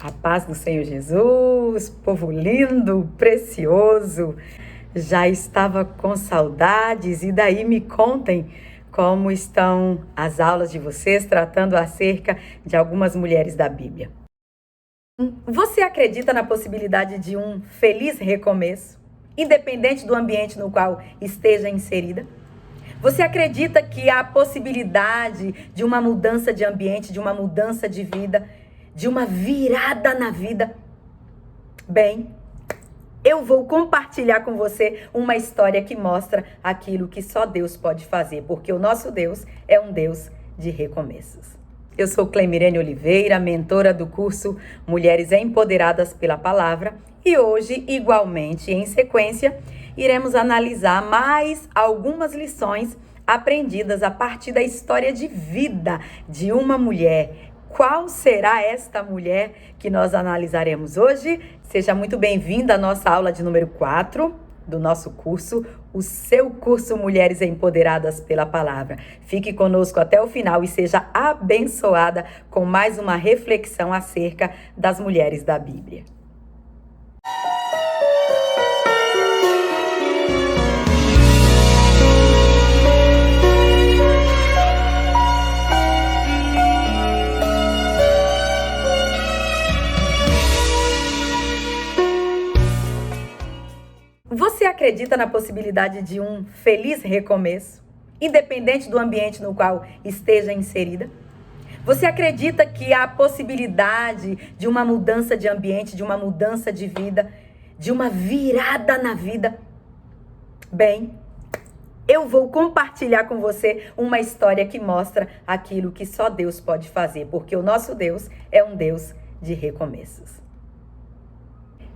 A paz do Senhor Jesus, povo lindo, precioso. Já estava com saudades e daí me contem como estão as aulas de vocês tratando acerca de algumas mulheres da Bíblia. Você acredita na possibilidade de um feliz recomeço, independente do ambiente no qual esteja inserida? Você acredita que há possibilidade de uma mudança de ambiente, de uma mudança de vida, de uma virada na vida? Bem, eu vou compartilhar com você uma história que mostra aquilo que só Deus pode fazer, porque o nosso Deus é um Deus de recomeços. Eu sou Clemirene Oliveira, mentora do curso Mulheres Empoderadas pela Palavra, e hoje, igualmente em sequência, iremos analisar mais algumas lições aprendidas a partir da história de vida de uma mulher. Qual será esta mulher que nós analisaremos hoje? Seja muito bem-vinda à nossa aula de número 4 do nosso curso, o seu curso Mulheres Empoderadas pela Palavra. Fique conosco até o final e seja abençoada com mais uma reflexão acerca das mulheres da Bíblia. Você acredita na possibilidade de um feliz recomeço, independente do ambiente no qual esteja inserida? Você acredita que há possibilidade de uma mudança de ambiente, de uma mudança de vida, de uma virada na vida? Bem, eu vou compartilhar com você uma história que mostra aquilo que só Deus pode fazer, porque o nosso Deus é um Deus de recomeços.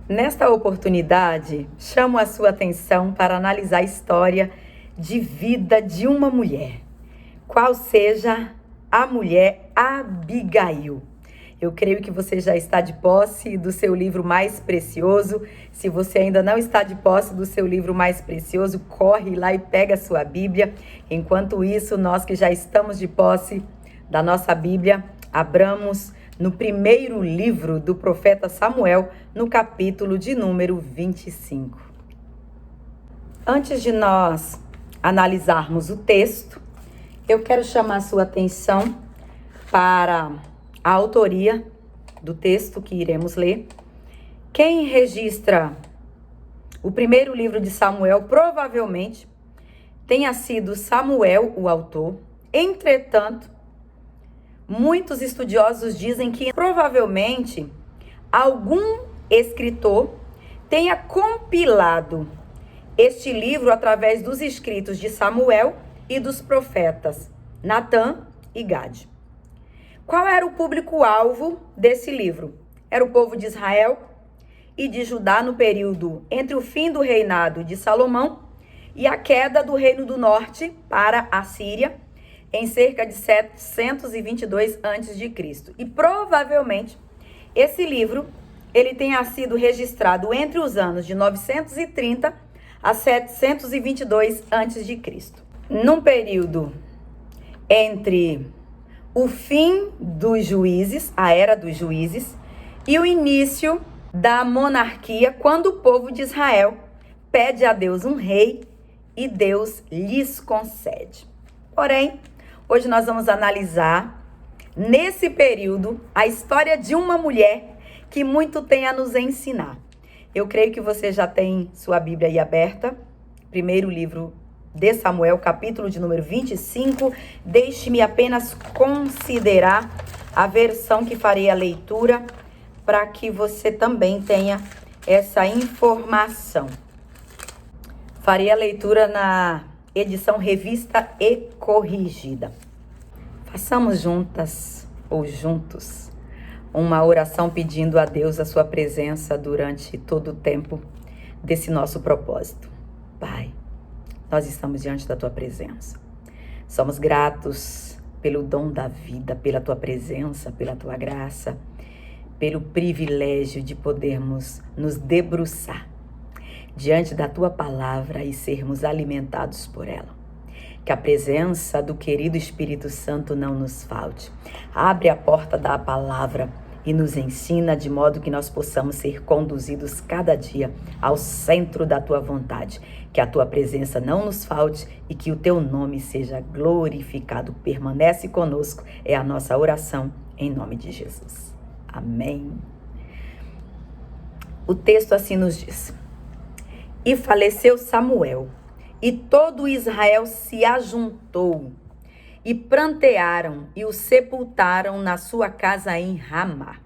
Nesta oportunidade, chamo a sua atenção para analisar a história de vida de uma mulher, qual seja a mulher Abigail. Eu creio que você já está de posse do seu livro mais precioso. Se você ainda não está de posse do seu livro mais precioso, corre lá e pega a sua Bíblia. Enquanto isso, nós que já estamos de posse da nossa Bíblia, abramos no primeiro livro do profeta Samuel, no capítulo de número 25. Antes de nós analisarmos o texto, eu quero chamar a sua atenção para a autoria do texto que iremos ler. Quem registra o primeiro livro de Samuel provavelmente tenha sido Samuel o autor. Entretanto, muitos estudiosos dizem que provavelmente algum escritor tenha compilado este livro através dos escritos de Samuel e dos profetas Natã e Gade. Qual era o público-alvo desse livro? Era o povo de Israel e de Judá no período entre o fim do reinado de Salomão e a queda do reino do norte para a Síria, em cerca de 722 a.C. E provavelmente esse livro ele tenha sido registrado entre os anos de 930 a 722 a.C. Num período entre o fim dos juízes, a era dos juízes, e o início da monarquia, quando o povo de Israel pede a Deus um rei e Deus lhes concede. Porém, hoje nós vamos analisar, nesse período, a história de uma mulher que muito tem a nos ensinar. Eu creio que você já tem sua Bíblia aí aberta. Primeiro livro de Samuel, capítulo de número 25. Deixe-me apenas considerar a versão que farei a leitura, para que você também tenha essa informação. Farei a leitura na edição revista e corrigida. Façamos juntas ou juntos uma oração pedindo a Deus a sua presença durante todo o tempo desse nosso propósito. Pai, nós estamos diante da tua presença. Somos gratos pelo dom da vida, pela tua presença, pela tua graça, pelo privilégio de podermos nos debruçar diante da tua palavra e sermos alimentados por ela. Que a presença do querido Espírito Santo não nos falte. Abre a porta da palavra e nos ensina de modo que nós possamos ser conduzidos cada dia ao centro da tua vontade. Que a tua presença não nos falte e que o teu nome seja glorificado. Permanece conosco, é a nossa oração em nome de Jesus. Amém. O texto assim nos diz: E faleceu Samuel, e todo Israel se ajuntou, e prantearam, e o sepultaram na sua casa em Ramá.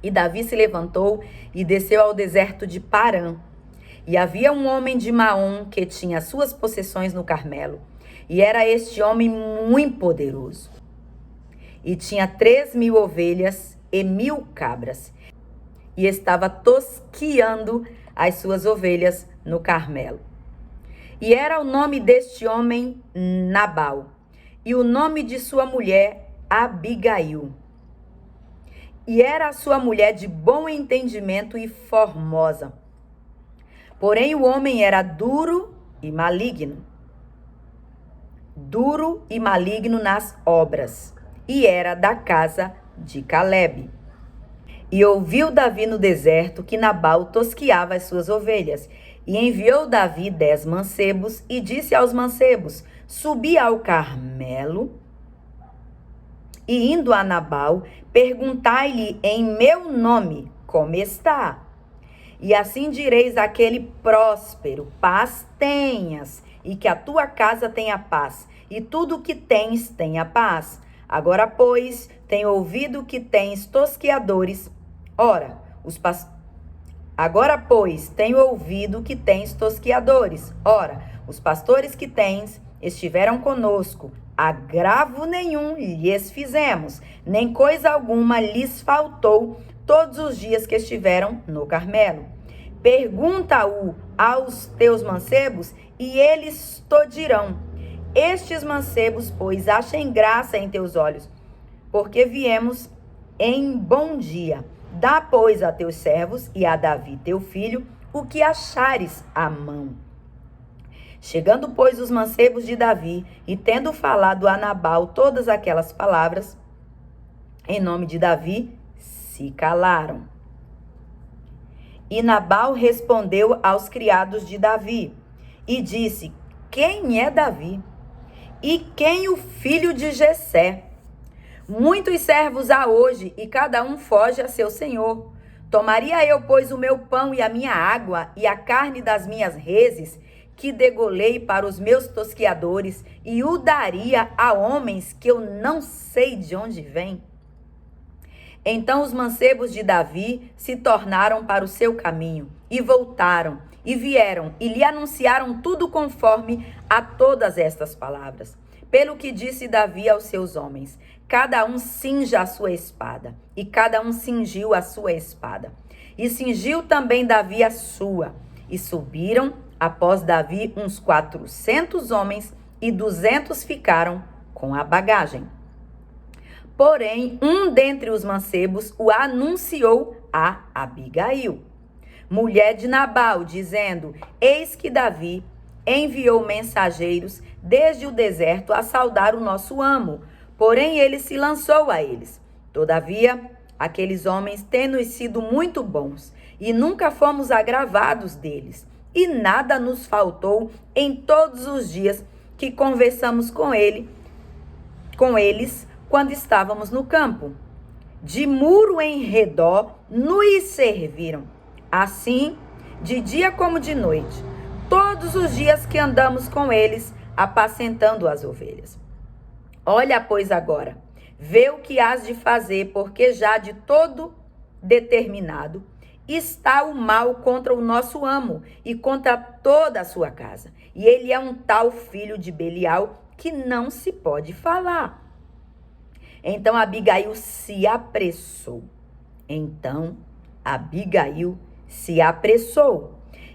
E Davi se levantou e desceu ao deserto de Parã. E havia um homem de Maom que tinha suas possessões no Carmelo. E era este homem muito poderoso. E tinha 3.000 ovelhas e 1.000 cabras. E estava tosquiando as suas ovelhas no Carmelo. E era o nome deste homem Nabal. E o nome de sua mulher Abigail. E era a sua mulher de bom entendimento e formosa. Porém, o homem era duro e maligno nas obras, e era da casa de Calebe. E ouviu Davi no deserto que Nabal tosquiava as suas ovelhas, e enviou Davi 10 mancebos, e disse aos mancebos: Subi ao Carmelo, e indo a Nabal, perguntai-lhe em meu nome como está. E assim direis àquele próspero: paz tenhas, e que a tua casa tenha paz, e tudo o que tens tenha paz. Agora, pois, tenho ouvido que tens tosquiadores. Ora, os pastores que tens estiveram conosco. Agravo nenhum lhes fizemos, nem coisa alguma lhes faltou todos os dias que estiveram no Carmelo. Pergunta-o aos teus mancebos, e eles te dirão. Estes mancebos, pois, achem graça em teus olhos, porque viemos em bom dia. Dá, pois, a teus servos e a Davi, teu filho, o que achares à mão. Chegando, pois, os mancebos de Davi, e tendo falado a Nabal todas aquelas palavras, em nome de Davi, se calaram. E Nabal respondeu aos criados de Davi, e disse: Quem é Davi? E quem o filho de Jessé? Muitos servos há hoje, e cada um foge a seu senhor. Tomaria eu, pois, o meu pão e a minha água, e a carne das minhas reses, que degolei para os meus tosquiadores, e o daria a homens que eu não sei de onde vêm? Então os mancebos de Davi se tornaram para o seu caminho, e voltaram, e vieram, e lhe anunciaram tudo conforme a todas estas palavras. Pelo que disse Davi aos seus homens: cada um cinja a sua espada. E cada um cingiu a sua espada. E cingiu também Davi a sua. E subiram após Davi uns 400 homens, e 200 ficaram com a bagagem. Porém, um dentre os mancebos o anunciou a Abigail, mulher de Nabal, dizendo: Eis que Davi enviou mensageiros desde o deserto a saudar o nosso amo. Porém, ele se lançou a eles. Todavia, aqueles homens têm-nos sido muito bons, e nunca fomos agravados deles. E nada nos faltou em todos os dias que conversamos com eles, quando estávamos no campo. De muro em redor nos serviram, assim de dia como de noite, todos os dias que andamos com eles, apacentando as ovelhas. Olha, pois, agora, vê o que hás de fazer, porque já de todo determinado está o mal contra o nosso amo e contra toda a sua casa. E ele é um tal filho de Belial que não se pode falar. Então Abigail se apressou.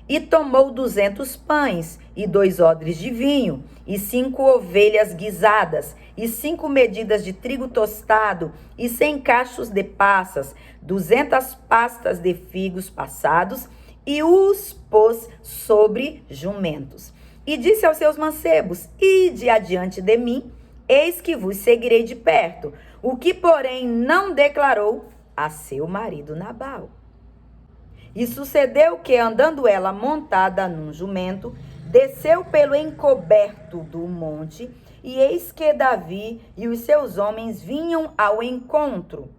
E tomou 200 pães, e 2 odres de vinho, e 5 ovelhas guisadas, e 5 medidas de trigo tostado, e 100 cachos de passas, 200 pastas de figos passados, e os pôs sobre jumentos. E disse aos seus mancebos: Ide adiante de mim, eis que vos seguirei de perto. O que, porém, não declarou a seu marido Nabal. E sucedeu que, andando ela montada num jumento, desceu pelo encoberto do monte, e eis que Davi e os seus homens vinham ao encontro.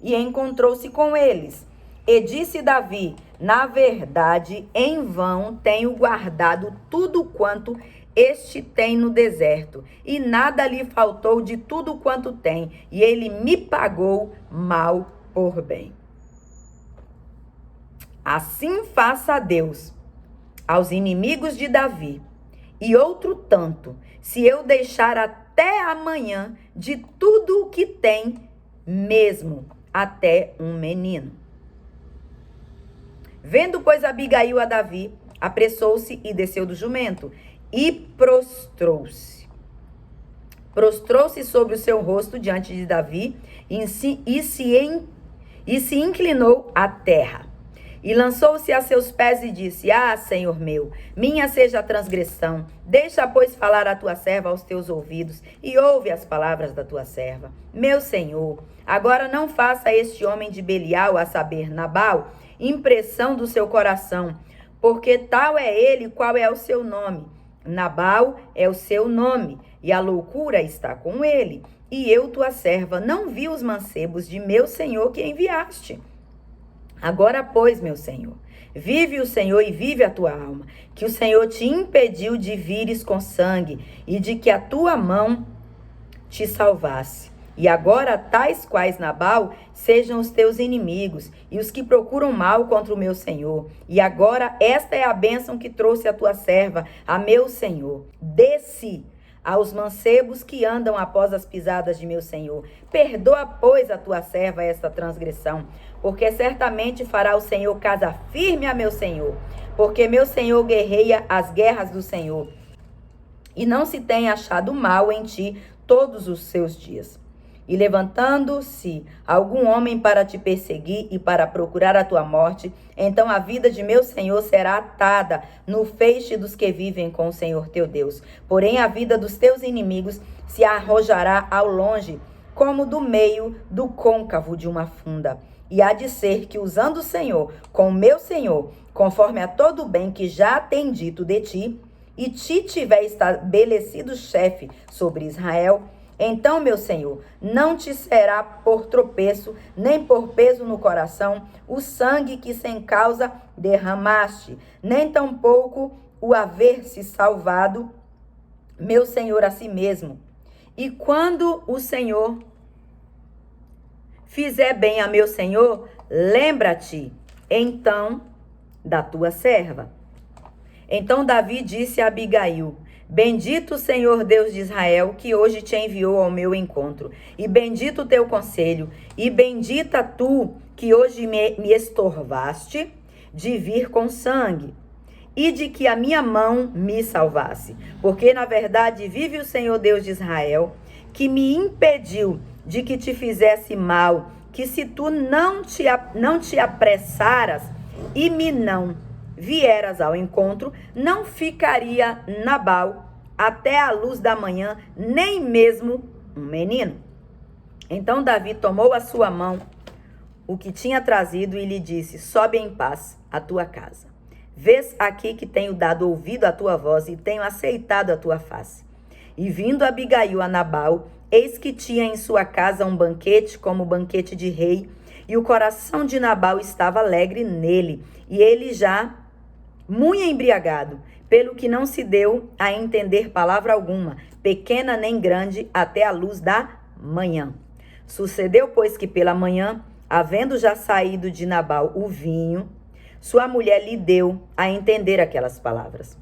E encontrou-se com eles. E disse Davi: na verdade, em vão tenho guardado tudo quanto este tem no deserto, e nada lhe faltou de tudo quanto tem, e ele me pagou mal por bem. Assim faça Deus aos inimigos de Davi, e outro tanto, se eu deixar até amanhã de tudo o que tem, mesmo até um menino. Vendo, pois, Abigail a Davi, apressou-se e desceu do jumento, e prostrou-se. Prostrou-se sobre o seu rosto diante de Davi, e se inclinou à terra. E lançou-se a seus pés e disse: ah, Senhor meu, minha seja a transgressão. Deixa, pois, falar a tua serva aos teus ouvidos, e ouve as palavras da tua serva. Meu Senhor, agora não faça este homem de Belial, a saber, Nabal, impressão do seu coração, porque tal é ele qual é o seu nome. Nabal é o seu nome, e a loucura está com ele. E eu, tua serva, não vi os mancebos de meu senhor que enviaste. Agora, pois, meu Senhor, vive o Senhor e vive a tua alma, que o Senhor te impediu de vires com sangue e de que a tua mão te salvasse. E agora, tais quais Nabal, sejam os teus inimigos e os que procuram mal contra o meu Senhor. E agora, esta é a bênção que trouxe a tua serva, a meu Senhor. Desce aos mancebos que andam após as pisadas de meu Senhor. Perdoa, pois, a tua serva esta transgressão, porque certamente fará o Senhor casa firme a meu Senhor, porque meu Senhor guerreia as guerras do Senhor, e não se tem achado mal em ti todos os seus dias. E levantando-se algum homem para te perseguir e para procurar a tua morte, então a vida de meu Senhor será atada no feixe dos que vivem com o Senhor teu Deus. Porém a vida dos teus inimigos se arrojará ao longe, como do meio do côncavo de uma funda. E há de ser que, usando o Senhor com o meu Senhor, conforme a todo o bem que já tem dito de ti, e te tiver estabelecido chefe sobre Israel, então, meu Senhor, não te será por tropeço, nem por peso no coração, o sangue que sem causa derramaste, nem tampouco o haver se salvado, meu Senhor, a si mesmo. E quando o Senhor fizer bem a meu Senhor, lembra-te, então, da tua serva. Então Davi disse a Abigail: bendito o Senhor Deus de Israel, que hoje te enviou ao meu encontro, e bendito o teu conselho, e bendita tu, que hoje me estorvaste de vir com sangue, e de que a minha mão me salvasse. Porque, na verdade, vive o Senhor Deus de Israel, que me impediu de que te fizesse mal, que se tu não te apressaras e me não vieras ao encontro, não ficaria Nabal até a luz da manhã, nem mesmo um menino. Então Davi tomou a sua mão, o que tinha trazido, e lhe disse: sobe em paz à tua casa. Vês aqui que tenho dado ouvido à tua voz e tenho aceitado a tua face. E vindo Abigail a Nabal, eis que tinha em sua casa um banquete, como banquete de rei, e o coração de Nabal estava alegre nele, e ele já muito embriagado, pelo que não se deu a entender palavra alguma, pequena nem grande, até a luz da manhã. Sucedeu, pois, que pela manhã, havendo já saído de Nabal o vinho, sua mulher lhe deu a entender aquelas palavras.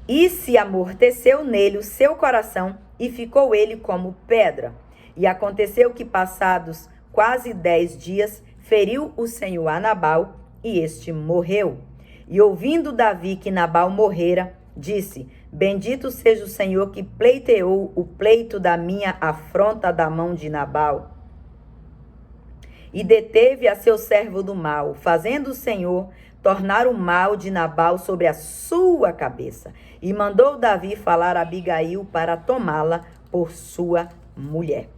E se amorteceu nele o seu coração, e ficou ele como pedra. E aconteceu que, passados quase 10 dias, feriu o Senhor a Nabal, e este morreu. E ouvindo Davi que Nabal morrera, disse: bendito seja o Senhor que pleiteou o pleito da minha afronta da mão de Nabal. E deteve a seu servo do mal, fazendo o Senhor tornar o mal de Nabal sobre a sua cabeça. E mandou Davi falar a Abigail para tomá-la por sua mulher.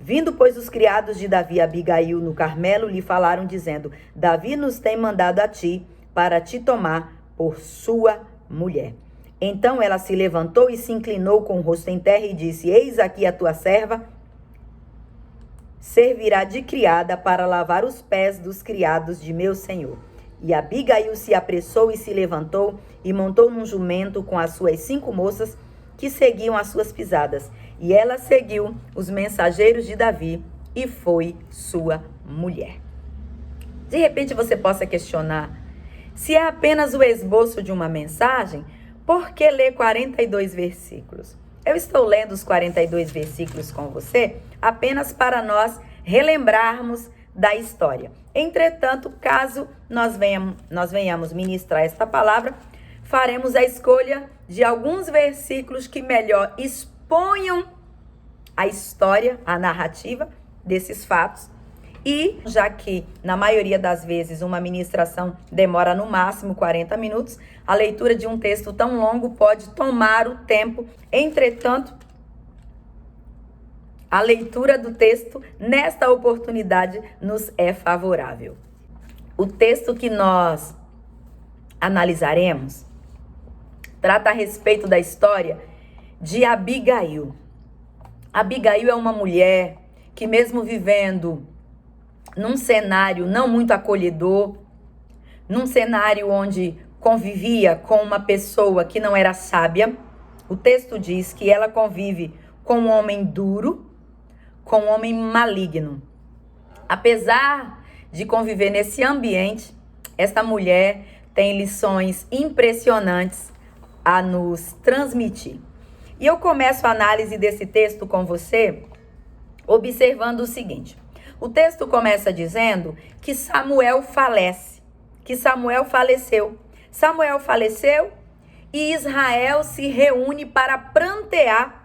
Vindo, pois, os criados de Davi a Abigail no Carmelo, lhe falaram, dizendo: Davi nos tem mandado a ti, para te tomar por sua mulher. Então ela se levantou e se inclinou com o rosto em terra e disse: Eis aqui a tua serva, servirá de criada para lavar os pés dos criados de meu senhor. E Abigail se apressou e se levantou e montou num jumento com as suas 5 moças que seguiam as suas pisadas. E ela seguiu os mensageiros de Davi e foi sua mulher. De repente você possa questionar: se é apenas o esboço de uma mensagem, por que ler 42 versículos? Eu estou lendo os 42 versículos com você apenas para nós relembrarmos da história. Entretanto, caso nós venhamos ministrar esta palavra, faremos a escolha de alguns versículos que melhor exponham a história, a narrativa desses fatos. E, já que na maioria das vezes uma ministração demora no máximo 40 minutos, a leitura de um texto tão longo pode tomar o tempo. Entretanto, a leitura do texto nesta oportunidade nos é favorável. O texto que nós analisaremos trata a respeito da história de Abigail. Abigail é uma mulher que, mesmo vivendo num cenário não muito acolhedor, num cenário onde convivia com uma pessoa que não era sábia, o texto diz que ela convive com um homem duro, com um homem maligno. Apesar de conviver nesse ambiente, esta mulher tem lições impressionantes a nos transmitir. E eu começo a análise desse texto com você observando o seguinte: o texto começa dizendo que Samuel falece, que Samuel faleceu. Samuel faleceu e Israel se reúne para prantear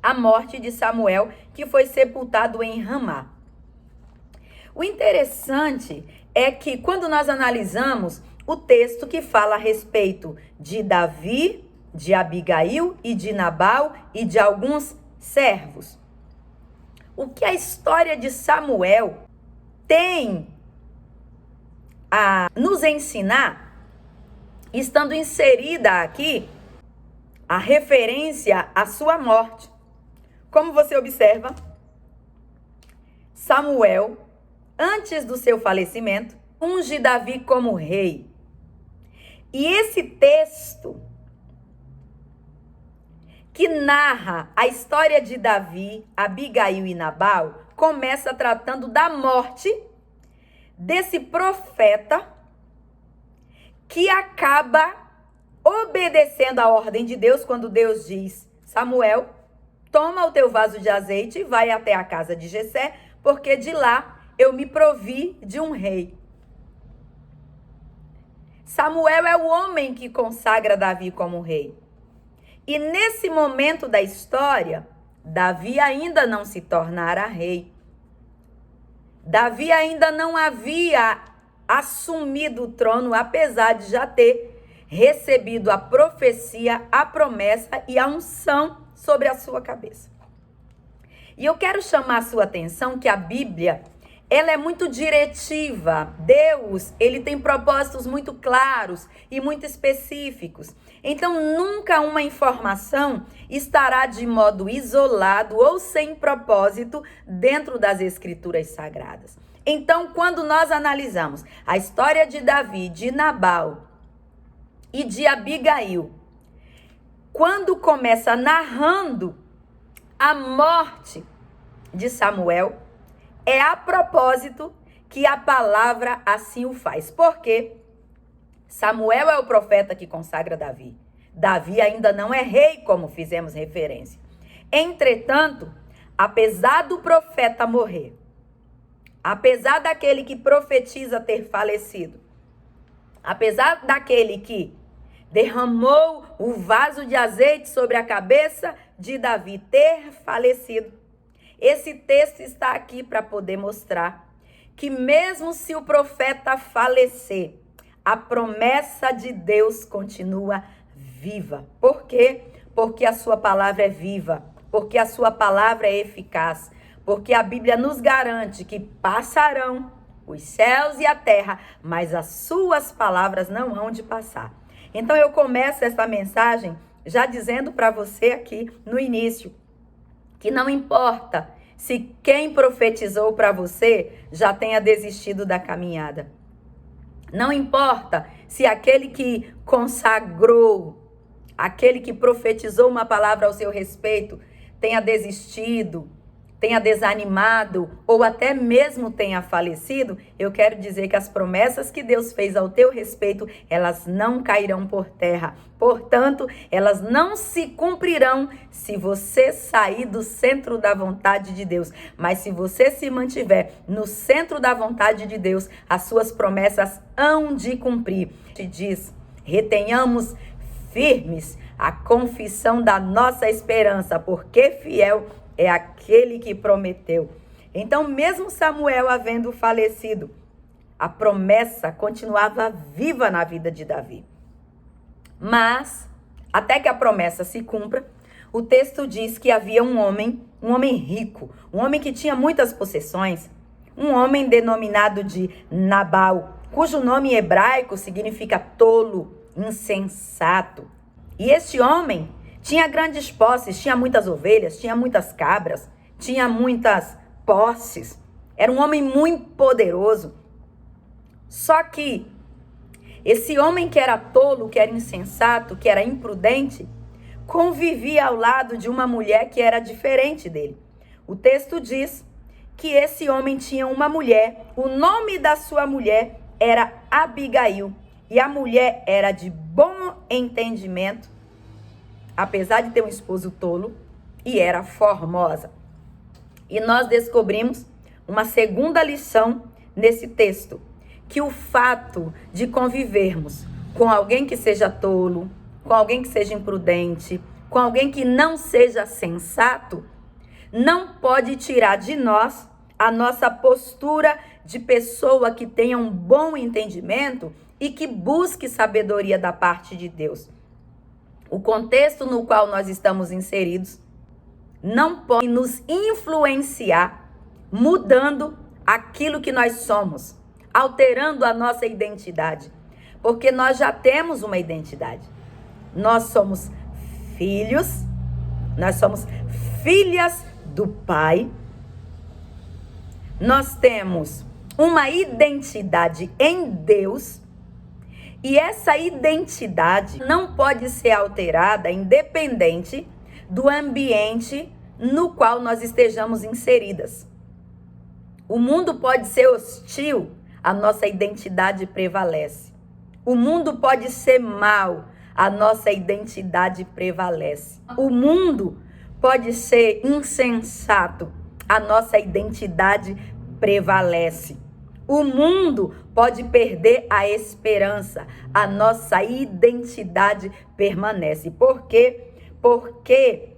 a morte de Samuel, que foi sepultado em Ramá. O interessante é que quando nós analisamos o texto que fala a respeito de Davi, de Abigail e de Nabal e de alguns servos, o que a história de Samuel tem a nos ensinar, estando inserida aqui a referência à sua morte. Como você observa, Samuel, antes do seu falecimento, unge Davi como rei. E esse texto que narra a história de Davi, Abigail e Nabal, começa tratando da morte desse profeta que acaba obedecendo a ordem de Deus quando Deus diz: Samuel, toma o teu vaso de azeite e vai até a casa de Jessé, porque de lá eu me provi de um rei. Samuel é o homem que consagra Davi como rei. E nesse momento da história, Davi ainda não se tornara rei. Davi ainda não havia assumido o trono, apesar de já ter recebido a profecia, a promessa e a unção sobre a sua cabeça. E eu quero chamar a sua atenção que a Bíblia, ela é muito diretiva. Deus, ele tem propósitos muito claros e muito específicos. Então, nunca uma informação estará de modo isolado ou sem propósito dentro das Escrituras Sagradas. Então, quando nós analisamos a história de Davi, de Nabal e de Abigail, quando começa narrando a morte de Samuel, é a propósito que a palavra assim o faz. Porque Samuel é o profeta que consagra Davi. Davi ainda não é rei, como fizemos referência. Entretanto, apesar do profeta morrer, apesar daquele que profetiza ter falecido, apesar daquele que derramou o vaso de azeite sobre a cabeça de Davi ter falecido, esse texto está aqui para poder mostrar que mesmo se o profeta falecer, a promessa de Deus continua viva. Por quê? Porque a sua palavra é viva. porque a sua palavra é eficaz, porque a Bíblia nos garante que passarão os céus e a terra, mas as suas palavras não hão de passar. Então eu começo esta mensagem já dizendo para você aqui no início, que não importa se quem profetizou para você já tenha desistido da caminhada. Não importa se aquele que consagrou, aquele que profetizou uma palavra ao seu respeito, tenha desistido, tenha desanimado ou até mesmo tenha falecido, eu quero dizer que as promessas que Deus fez ao teu respeito, elas não cairão por terra. Portanto, elas não se cumprirão se você sair do centro da vontade de Deus. Mas se você se mantiver no centro da vontade de Deus, as suas promessas hão de cumprir. Te diz, retenhamos firmes a confissão da nossa esperança, porque fiel é aquele que prometeu. Então, mesmo Samuel havendo falecido, a promessa continuava viva na vida de Davi. Mas, até que a promessa se cumpra, o texto diz que havia um homem rico, um homem que tinha muitas possessões, um homem denominado de Nabal, cujo nome em hebraico significa tolo, insensato. E este homem tinha grandes posses, tinha muitas ovelhas, tinha muitas cabras, tinha muitas posses. Era um homem muito poderoso. Só que esse homem que era tolo, que era insensato, que era imprudente, convivia ao lado de uma mulher que era diferente dele. O texto diz que esse homem tinha uma mulher, o nome da sua mulher era Abigail, e a mulher era de bom entendimento, apesar de ter um esposo tolo, e era formosa. E nós descobrimos uma segunda lição nesse texto, que o fato de convivermos com alguém que seja tolo, com alguém que seja imprudente, com alguém que não seja sensato, não pode tirar de nós a nossa postura de pessoa que tenha um bom entendimento e que busque sabedoria da parte de Deus. O contexto no qual nós estamos inseridos não pode nos influenciar, mudando aquilo que nós somos, alterando a nossa identidade, porque nós já temos uma identidade. Nós somos filhos, nós somos filhas do Pai, nós temos uma identidade em Deus, e essa identidade não pode ser alterada independente do ambiente no qual nós estejamos inseridas. O mundo pode ser hostil, a nossa identidade prevalece. O mundo pode ser mau, a nossa identidade prevalece. O mundo pode ser insensato, a nossa identidade prevalece. O mundo pode perder a esperança, a nossa identidade permanece. Por quê? Porque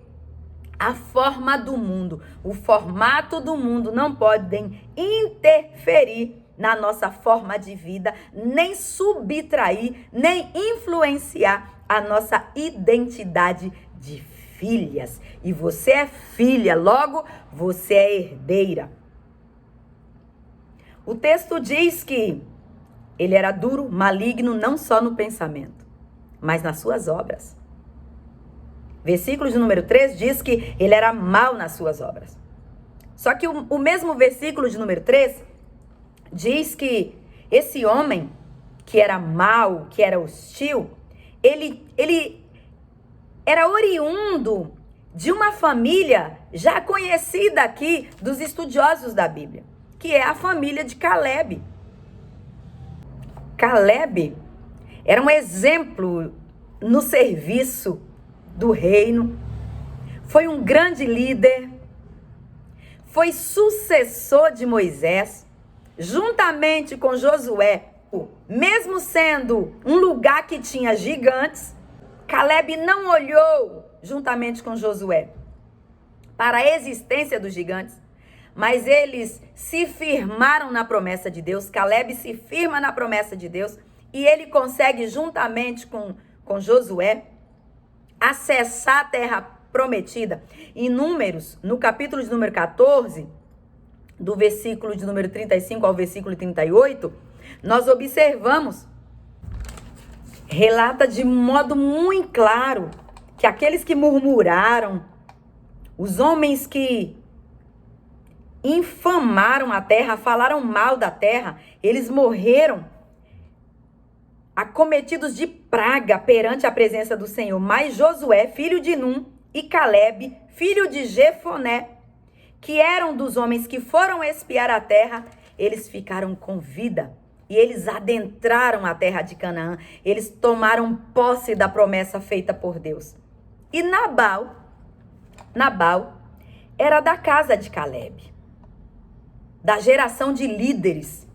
a forma do mundo, o formato do mundo não podem interferir na nossa forma de vida, nem subtrair, nem influenciar a nossa identidade de filhas. E você é filha, logo você é herdeira. O texto diz que ele era duro, maligno, não só no pensamento, mas nas suas obras. Versículo de número 3 diz que ele era mau nas suas obras. Só que o mesmo versículo de número 3 diz que esse homem, que era mau, que era hostil, ele era oriundo de uma família já conhecida aqui dos estudiosos da Bíblia, que é a família de Caleb. Caleb era um exemplo no serviço do reino, foi um grande líder, foi sucessor de Moisés, juntamente com Josué. Mesmo sendo um lugar que tinha gigantes, Caleb não olhou, juntamente com Josué, para a existência dos gigantes, mas eles se firmaram na promessa de Deus. Caleb se firma na promessa de Deus e ele consegue, juntamente com Josué, acessar a terra prometida. Em Números, no capítulo de número 14, do versículo de número 35 ao versículo 38, nós observamos, relata de modo muito claro que aqueles que murmuraram, os homens que infamaram a terra, falaram mal da terra, eles morreram acometidos de praga perante a presença do Senhor. Mas Josué, filho de Num, e Calebe, filho de Jefoné, que eram dos homens que foram espiar a terra, eles ficaram com vida. E eles adentraram a terra de Canaã. Eles tomaram posse da promessa feita por Deus. E Nabal era da casa de Calebe, da geração de líderes,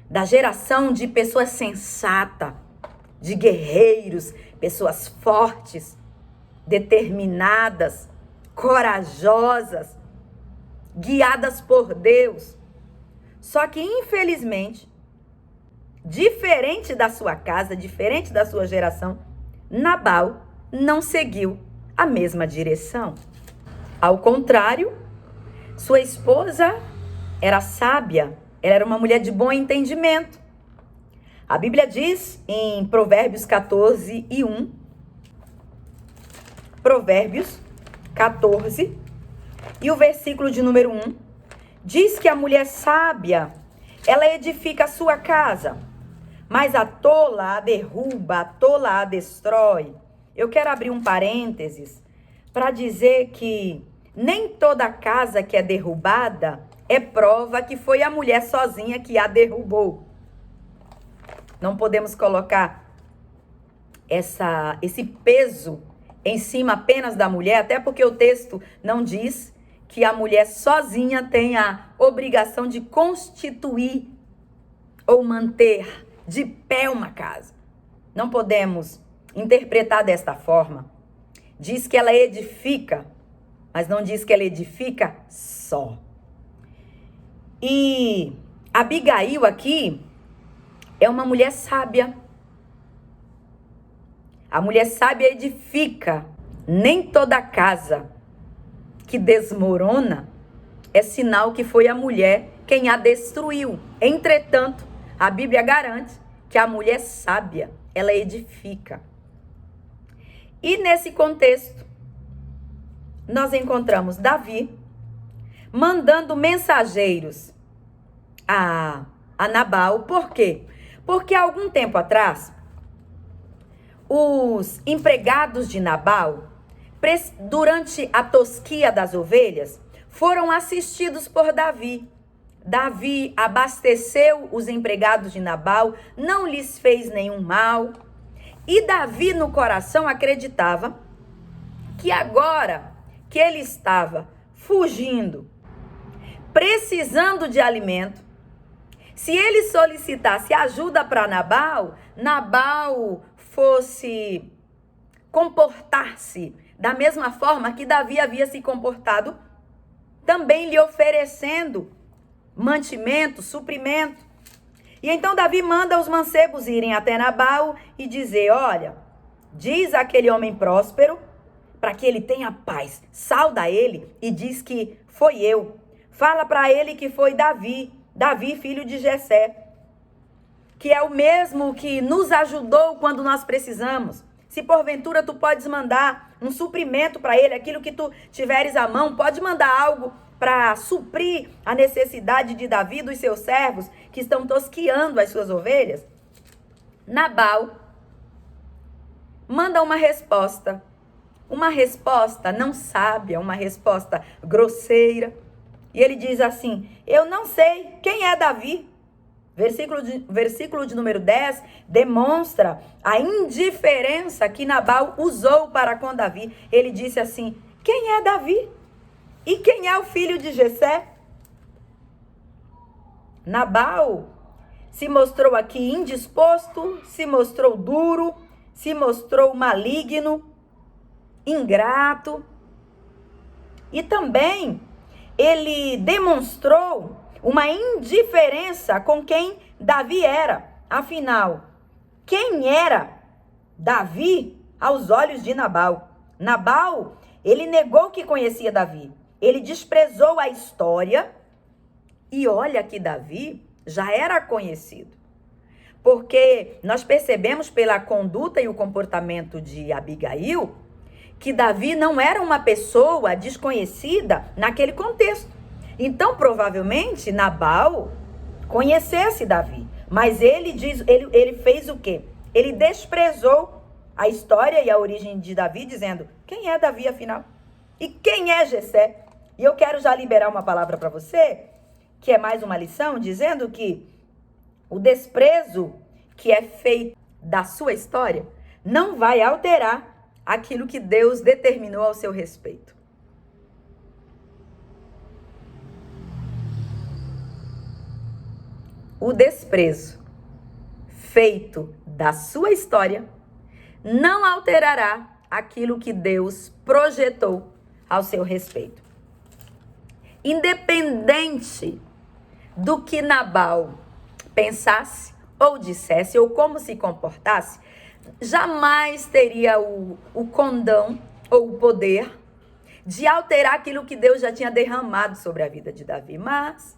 da geração de pessoas sensatas, de guerreiros, pessoas fortes, determinadas, corajosas, guiadas por Deus. Só que, infelizmente, diferente da sua casa, diferente da sua geração, Nabal não seguiu a mesma direção. Ao contrário, sua esposa era sábia, ela era uma mulher de bom entendimento. A Bíblia diz em Provérbios 14 e 1, Provérbios 14 e o versículo de número 1, diz que a mulher sábia, ela edifica a sua casa, mas a tola a derruba, a tola a destrói. Eu quero abrir um parênteses para dizer que nem toda casa que é derrubada é prova que foi a mulher sozinha que a derrubou. Não podemos colocar esse peso em cima apenas da mulher, até porque o texto não diz que a mulher sozinha tem a obrigação de constituir ou manter de pé uma casa. Não podemos interpretar desta forma. Diz que ela edifica, mas não diz que ela edifica só. E Abigail aqui é uma mulher sábia. A mulher sábia edifica. Nem toda casa que desmorona é sinal que foi a mulher quem a destruiu. Entretanto, a Bíblia garante que a mulher sábia, ela edifica. E nesse contexto, nós encontramos Davi mandando mensageiros a Nabal. Por quê? Porque há algum tempo atrás, os empregados de Nabal, durante a tosquia das ovelhas, foram assistidos por Davi. Davi abasteceu os empregados de Nabal, não lhes fez nenhum mal. E Davi, no coração, acreditava que agora que ele estava fugindo, precisando de alimento, se ele solicitasse ajuda para Nabal, Nabal fosse comportar-se da mesma forma que Davi havia se comportado, também lhe oferecendo mantimento, suprimento. E então Davi manda os mancebos irem até Nabal e dizer: olha, diz aquele homem próspero para que ele tenha paz. Sauda ele e diz que foi eu. Fala para ele que foi Davi, filho de Jessé, que é o mesmo que nos ajudou quando nós precisamos. Se porventura tu podes mandar um suprimento para ele, aquilo que tu tiveres à mão, pode mandar algo para suprir a necessidade de Davi e dos seus servos que estão tosqueando as suas ovelhas. Nabal manda uma resposta não sábia, uma resposta grosseira. E ele diz assim: eu não sei quem é Davi. Versículo de número 10 demonstra a indiferença que Nabal usou para com Davi. Ele disse assim: quem é Davi? E quem é o filho de Jessé? Nabal se mostrou aqui indisposto, se mostrou duro, se mostrou maligno, ingrato. E também ele demonstrou uma indiferença com quem Davi era. Afinal, quem era Davi aos olhos de Nabal? Nabal Ele negou que conhecia Davi. Ele desprezou a história. E olha que Davi já era conhecido. Porque nós percebemos pela conduta e o comportamento de Abigail que Davi não era uma pessoa desconhecida naquele contexto. Então, provavelmente, Nabal conhecesse Davi. Mas ele fez o quê? Ele desprezou a história e a origem de Davi, dizendo: quem é Davi, afinal? E quem é Jessé? E eu quero já liberar uma palavra para você, que é mais uma lição, dizendo que o desprezo que é feito da sua história não vai alterar aquilo que Deus determinou ao seu respeito. O desprezo feito da sua história não alterará aquilo que Deus projetou ao seu respeito. Independente do que Nabal pensasse ou dissesse ou como se comportasse, jamais teria o condão ou o poder de alterar aquilo que Deus já tinha derramado sobre a vida de Davi. Mas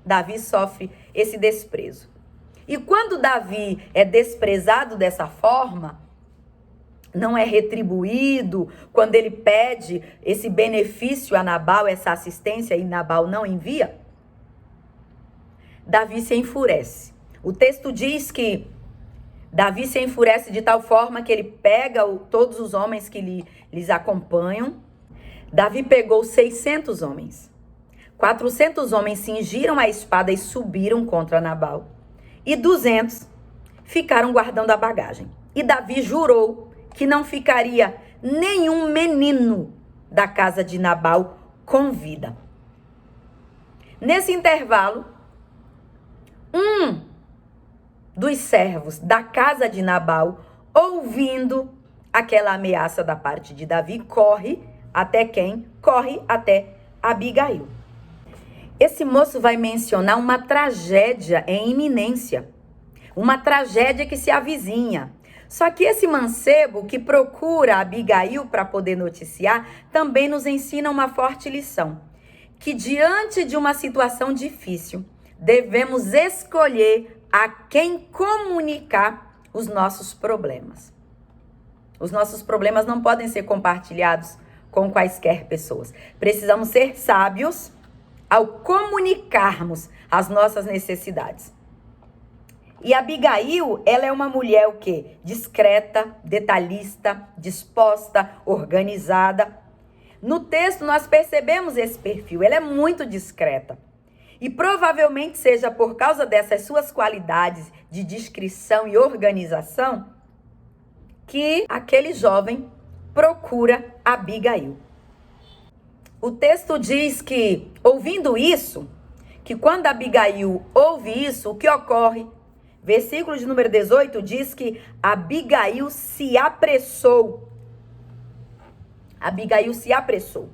Davi sofre esse desprezo. E quando Davi é desprezado dessa forma, não é retribuído, quando ele pede esse benefício a Nabal, essa assistência, e Nabal não envia, Davi se enfurece. O texto diz que Davi se enfurece de tal forma que ele pega todos os homens que lhes acompanham. Davi pegou 600 homens. 400 homens cingiram a espada e subiram contra Nabal. E 200 ficaram guardando a bagagem. E Davi jurou que não ficaria nenhum menino da casa de Nabal com vida. Nesse intervalo, um dos servos da casa de Nabal, ouvindo aquela ameaça da parte de Davi, corre até quem? Corre até Abigail. Esse moço vai mencionar uma tragédia em iminência, uma tragédia que se avizinha. Só que esse mancebo que procura Abigail para poder noticiar também nos ensina uma forte lição, que diante de uma situação difícil, devemos escolher a quem comunicar os nossos problemas. Os nossos problemas não podem ser compartilhados com quaisquer pessoas. Precisamos ser sábios ao comunicarmos as nossas necessidades. E Abigail, ela é uma mulher o quê? Discreta, detalhista, disposta, organizada. No texto nós percebemos esse perfil, ela é muito discreta. E provavelmente seja por causa dessas suas qualidades de discrição e organização que aquele jovem procura Abigail. O texto diz que, ouvindo isso, que quando Abigail ouve isso, o que ocorre? Versículo de número 18 diz que Abigail se apressou. Abigail se apressou.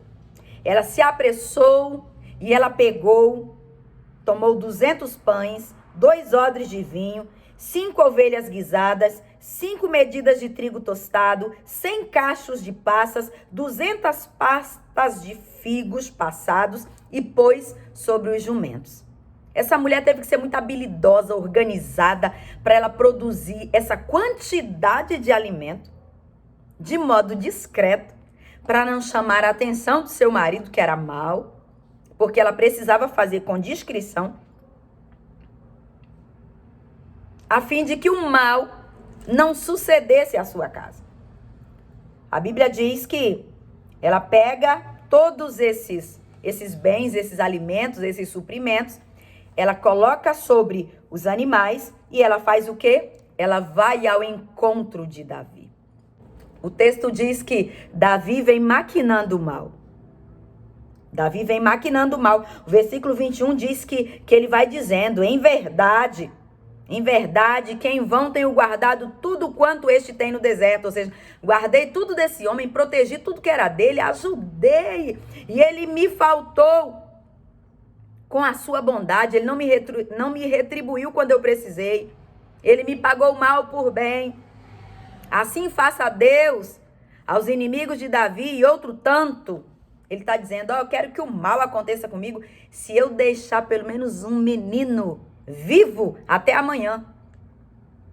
Ela se apressou e ela tomou 200 pães, 2 odres de vinho, 5 ovelhas guisadas, 5 medidas de trigo tostado, 100 cachos de passas, 200 pastas de figos passados e pôs sobre os jumentos. Essa mulher teve que ser muito habilidosa, organizada, para ela produzir essa quantidade de alimento de modo discreto, para não chamar a atenção do seu marido, que era mau, porque ela precisava fazer com discrição, a fim de que o mal não sucedesse à sua casa. A Bíblia diz que ela pega todos esses bens, esses alimentos, esses suprimentos, ela coloca sobre os animais e ela faz o quê? Ela vai ao encontro de Davi. O texto diz que Davi vem maquinando o mal. Davi vem maquinando o mal. O versículo 21 diz que ele vai dizendo: em verdade, que em vão tenho guardado tudo quanto este tem no deserto. Ou seja, guardei tudo desse homem, protegi tudo que era dele, ajudei. E ele me faltou com a sua bondade. Ele não me retribuiu quando eu precisei. Ele me pagou mal por bem. Assim faça Deus aos inimigos de Davi e outro tanto. Ele está dizendo, eu quero que o mal aconteça comigo se eu deixar pelo menos um menino vivo até amanhã.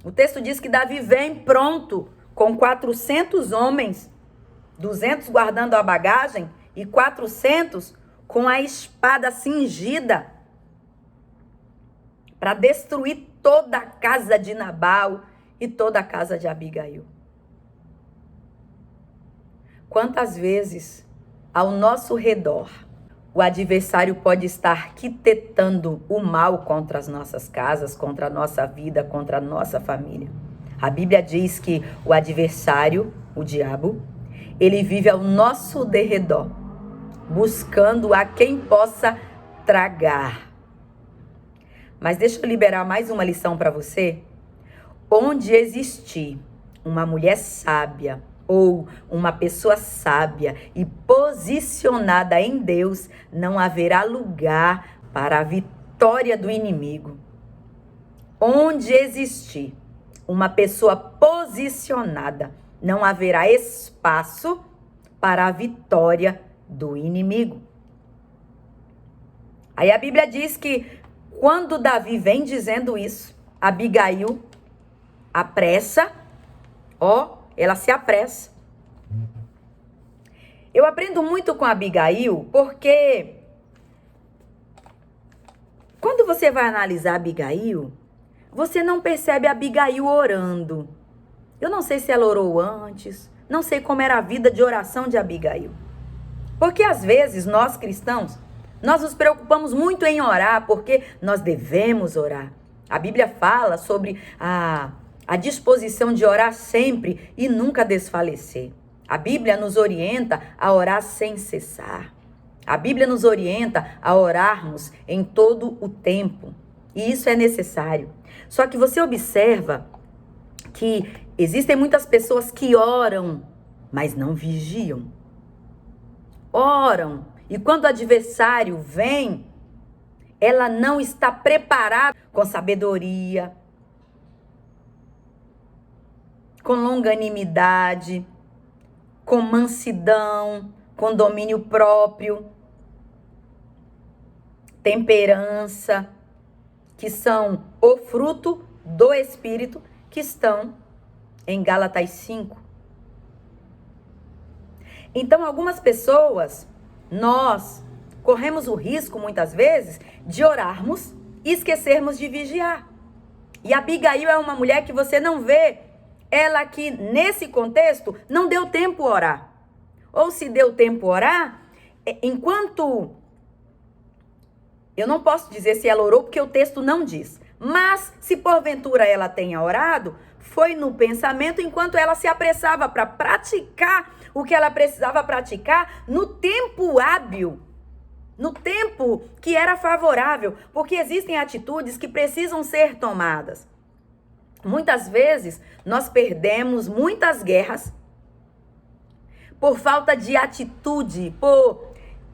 O texto diz que Davi vem pronto, com 400 homens, 200 guardando a bagagem e 400 com a espada cingida para destruir toda a casa de Nabal e toda a casa de Abigail. Quantas vezes ao nosso redor o adversário pode estar arquitetando o mal contra as nossas casas, contra a nossa vida, contra a nossa família? A Bíblia diz que o adversário, o diabo, ele vive ao nosso derredor, buscando a quem possa tragar. Mas deixa eu liberar mais uma lição para você. Onde existir uma mulher sábia ou uma pessoa sábia e posicionada em Deus, não haverá lugar para a vitória do inimigo. Onde existir uma pessoa posicionada, não haverá espaço para a vitória do inimigo. Aí a Bíblia diz que quando Davi vem dizendo isso, Abigail apressa, ela se apressa. Eu aprendo muito com Abigail porque quando você vai analisar Abigail, você não percebe Abigail orando. Eu não sei se ela orou antes, não sei como era a vida de oração de Abigail. Porque às vezes nós cristãos, nós nos preocupamos muito em orar porque nós devemos orar. A Bíblia fala sobre a disposição de orar sempre e nunca desfalecer. A Bíblia nos orienta a orar sem cessar. A Bíblia nos orienta a orarmos em todo o tempo. E isso é necessário. Só que você observa que existem muitas pessoas que oram, mas não vigiam. Oram. E quando o adversário vem, ela não está preparada com sabedoria, com longanimidade, com mansidão, com domínio próprio, temperança, que são o fruto do Espírito, que estão em Gálatas 5. Então, algumas pessoas, nós corremos o risco, muitas vezes, de orarmos e esquecermos de vigiar. E Abigail é uma mulher que você não vê, ela que nesse contexto não deu tempo a orar. Ou se deu tempo a orar, enquanto... Eu não posso dizer se ela orou, porque o texto não diz. Mas, se porventura ela tenha orado, foi no pensamento enquanto ela se apressava para praticar o que ela precisava praticar no tempo hábil, no tempo que era favorável, porque existem atitudes que precisam ser tomadas. Muitas vezes, nós perdemos muitas guerras por falta de atitude,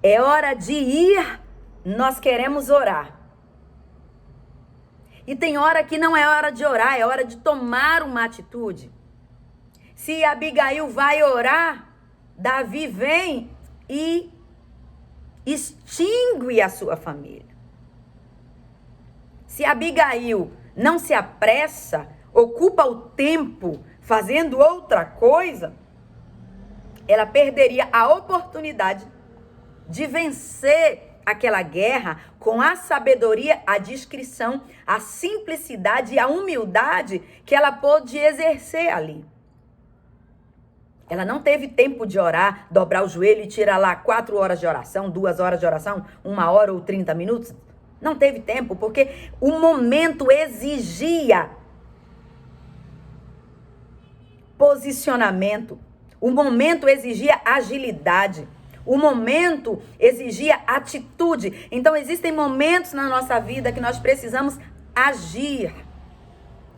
é hora de ir, nós queremos orar. E tem hora que não é hora de orar, é hora de tomar uma atitude. Se Abigail vai orar, Davi vem e extingue a sua família. Se Abigail não se apressa, ocupa o tempo fazendo outra coisa, ela perderia a oportunidade de vencer aquela guerra com a sabedoria, a discrição, a simplicidade e a humildade que ela pôde exercer ali. Ela não teve tempo de orar, dobrar o joelho e tirar lá 4 horas de oração, 2 horas de oração, 1 hora ou 30 minutos. Não teve tempo, porque o momento exigia posicionamento. O momento exigia agilidade. O momento exigia atitude. Então, existem momentos na nossa vida que nós precisamos agir.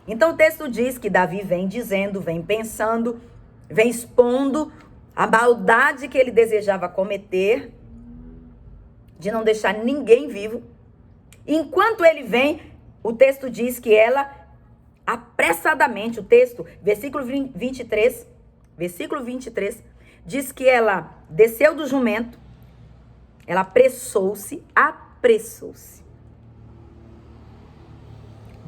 Então, o texto diz que Davi vem dizendo, vem pensando, vem expondo a maldade que ele desejava cometer, de não deixar ninguém vivo. Enquanto ele vem, o texto diz que ela, apressadamente, o texto, versículo 23, diz que ela desceu do jumento, ela apressou-se.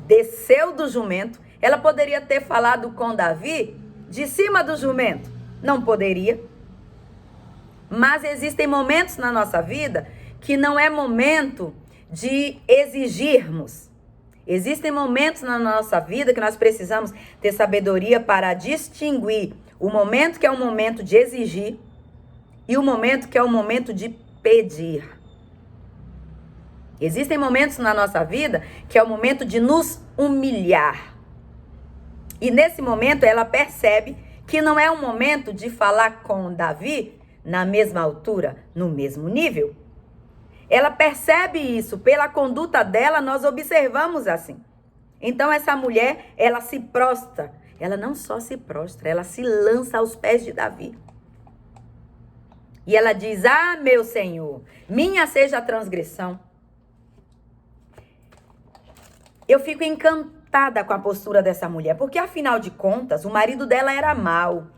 Desceu do jumento. Ela poderia ter falado com Davi de cima do jumento. Não poderia. Mas existem momentos na nossa vida que não é momento de exigirmos. Existem momentos na nossa vida que nós precisamos ter sabedoria para distinguir o momento que é um momento de exigir e o momento que é um momento de pedir. Existem momentos na nossa vida que é o momento de nos humilhar. E nesse momento ela percebe que não é um momento de falar com Davi na mesma altura, no mesmo nível. Ela percebe isso, pela conduta dela nós observamos assim. Então essa mulher, ela se prostra. Ela não só se prostra, ela se lança aos pés de Davi. E ela diz: ah, meu Senhor, minha seja a transgressão. Eu fico encantada com a postura dessa mulher, porque afinal de contas, o marido dela era mau.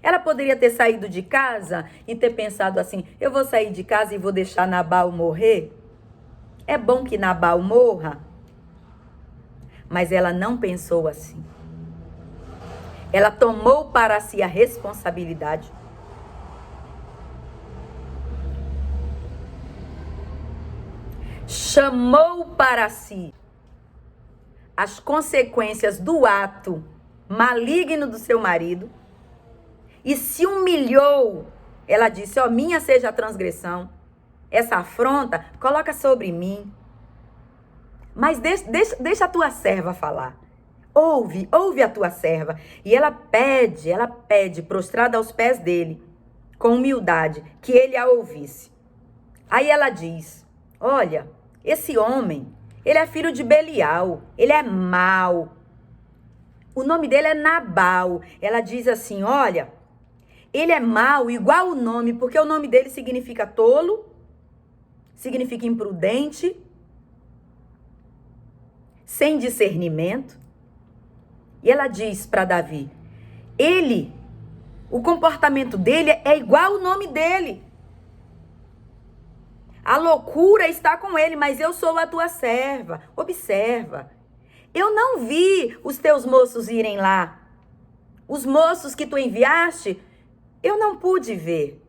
Ela poderia ter saído de casa e ter pensado assim: eu vou sair de casa e vou deixar Nabal morrer. É bom que Nabal morra. Mas ela não pensou assim. Ela tomou para si a responsabilidade. Chamou para si as consequências do ato maligno do seu marido e se humilhou. Ela disse: ó, minha seja a transgressão, essa afronta, coloca sobre mim. Mas deixa a tua serva falar. Ouve a tua serva. E ela pede, prostrada aos pés dele, com humildade, que ele a ouvisse. Aí ela diz: olha, esse homem, ele é filho de Belial, ele é mau. O nome dele é Nabal. Ela diz assim: olha, ele é mau igual o nome, porque o nome dele significa tolo, significa imprudente, sem discernimento. E ela diz para Davi: o comportamento dele é igual o nome dele. A loucura está com ele, mas eu sou a tua serva. Observa. Eu não vi os teus moços irem lá. Os moços que tu enviaste, eu não pude ver.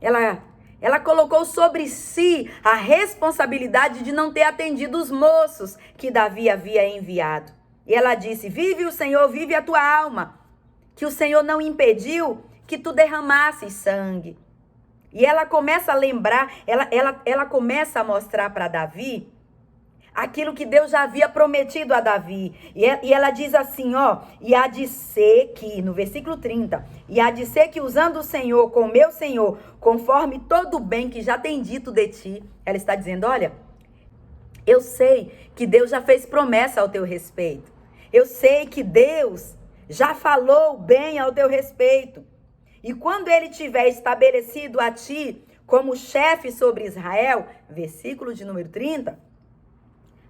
Ela colocou sobre si a responsabilidade de não ter atendido os moços que Davi havia enviado. E ela disse: vive o Senhor, vive a tua alma, que o Senhor não impediu que tu derramasses sangue. E ela começa a lembrar, ela começa a mostrar para Davi aquilo que Deus já havia prometido a Davi. E ela diz assim, ó: e há de ser que, no versículo 30, e há de ser que usando o Senhor com o meu Senhor, conforme todo o bem que já tem dito de ti. Ela está dizendo: olha, eu sei que Deus já fez promessa ao teu respeito. Eu sei que Deus já falou bem ao teu respeito. E quando ele tiver estabelecido a ti como chefe sobre Israel, versículo de número 30,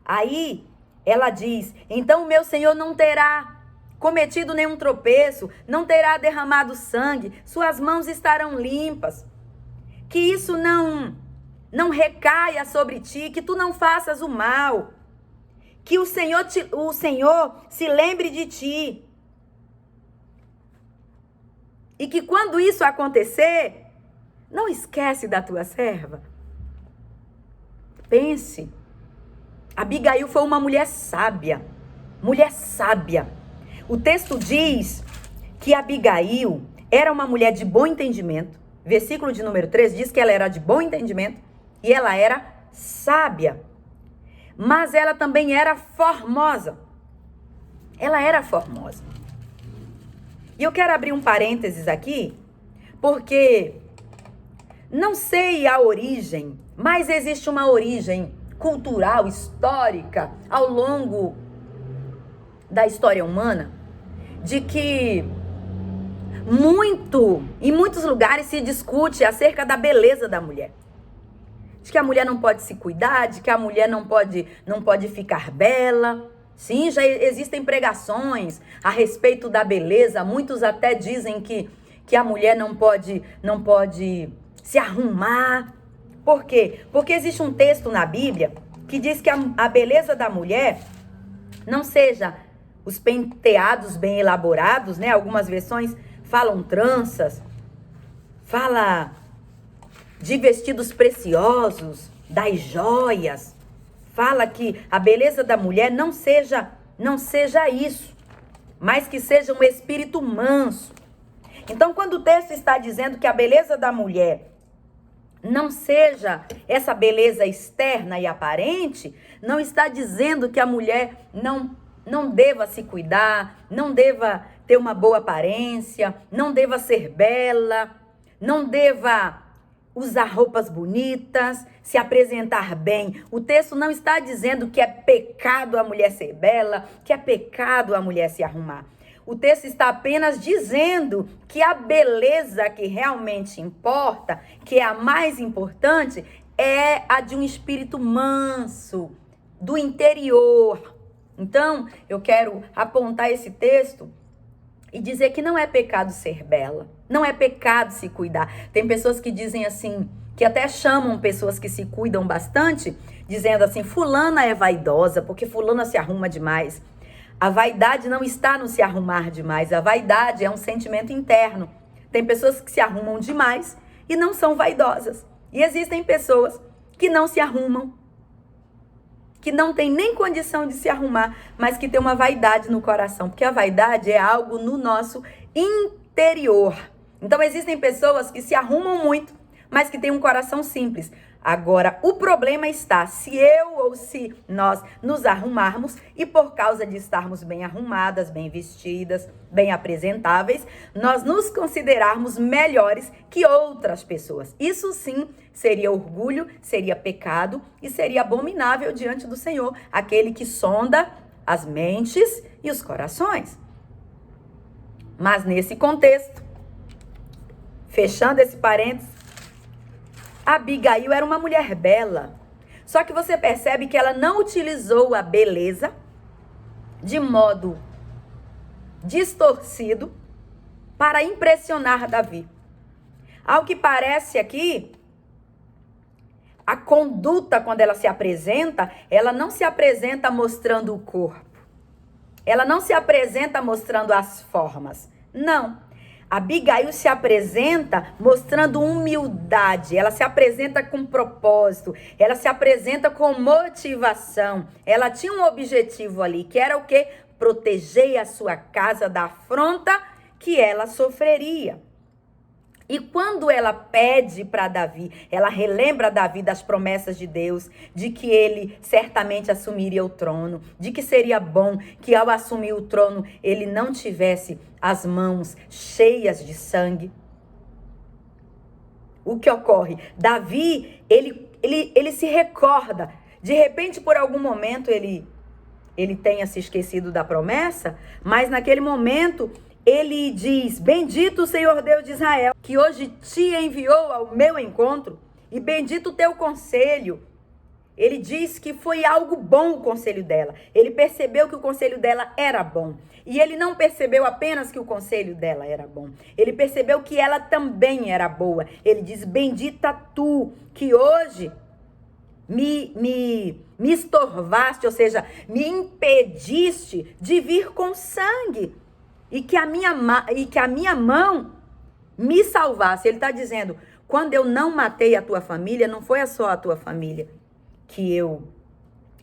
aí ela diz: então o meu Senhor não terá cometido nenhum tropeço, não terá derramado sangue, suas mãos estarão limpas. Que isso não recaia sobre ti, que tu não faças o mal. Que o Senhor se lembre de ti. E que quando isso acontecer, não esquece da tua serva. Pense. Abigail foi uma mulher sábia. Mulher sábia. O texto diz que Abigail era uma mulher de bom entendimento. Versículo de número 3 diz que ela era de bom entendimento e ela era sábia. Mas ela também era formosa. Ela era formosa. E eu quero abrir um parênteses aqui, porque não sei a origem, mas existe uma origem cultural, histórica, ao longo da história humana, de que em muitos lugares se discute acerca da beleza da mulher. De que a mulher não pode se cuidar, de que a mulher não pode ficar bela. Sim, já existem pregações a respeito da beleza. Muitos até dizem que a mulher não pode se arrumar. Por quê? Porque existe um texto na Bíblia que diz que a beleza da mulher não seja os penteados bem elaborados, né? Algumas versões falam tranças, fala de vestidos preciosos, das joias. Fala que a beleza da mulher não seja isso, mas que seja um espírito manso. Então, quando o texto está dizendo que a beleza da mulher não seja essa beleza externa e aparente, não está dizendo que a mulher não deva se cuidar, não deva ter uma boa aparência, não deva ser bela, não deva usar roupas bonitas, se apresentar bem. O texto não está dizendo que é pecado a mulher ser bela, que é pecado a mulher se arrumar. O texto está apenas dizendo que a beleza que realmente importa, que é a mais importante, é a de um espírito manso, do interior. Então, eu quero apontar esse texto e dizer que não é pecado ser bela, não é pecado se cuidar. Tem pessoas que dizem assim, que até chamam pessoas que se cuidam bastante, dizendo assim, fulana é vaidosa, porque fulana se arruma demais. A vaidade não está no se arrumar demais, a vaidade é um sentimento interno. Tem pessoas que se arrumam demais e não são vaidosas. E existem pessoas que não se arrumam, que não tem nem condição de se arrumar, mas que tem uma vaidade no coração, porque a vaidade é algo no nosso interior. Então existem pessoas que se arrumam muito, mas que têm um coração simples. Agora, o problema está se eu ou se nós nos arrumarmos e por causa de estarmos bem arrumadas, bem vestidas, bem apresentáveis, nós nos considerarmos melhores que outras pessoas. Isso sim seria orgulho, seria pecado e seria abominável diante do Senhor, aquele que sonda as mentes e os corações. Mas nesse contexto, fechando esse parênteses, Abigail era uma mulher bela. Só que você percebe que ela não utilizou a beleza de modo distorcido para impressionar Davi. Ao que parece aqui, a conduta quando ela se apresenta, ela não se apresenta mostrando o corpo. Ela não se apresenta mostrando as formas. Não. Abigail se apresenta mostrando humildade, ela se apresenta com propósito, ela se apresenta com motivação. Ela tinha um objetivo ali, que era o quê? Proteger a sua casa da afronta que ela sofreria. E quando ela pede para Davi, ela relembra Davi das promessas de Deus, de que ele certamente assumiria o trono, de que seria bom que ao assumir o trono ele não tivesse as mãos cheias de sangue. O que ocorre? Davi, ele se recorda, de repente por algum momento ele tenha se esquecido da promessa, mas naquele momento ele diz, bendito o Senhor Deus de Israel, que hoje te enviou ao meu encontro, e bendito o teu conselho. Ele diz que foi algo bom o conselho dela. Ele percebeu que o conselho dela era bom. E ele não percebeu apenas que o conselho dela era bom. Ele percebeu que ela também era boa. Ele diz, bendita tu, que hoje me estorvaste, ou seja, me impediste de vir com sangue. E que a minha mão me salvasse. Ele está dizendo, quando eu não matei a tua família, não foi só a tua família que eu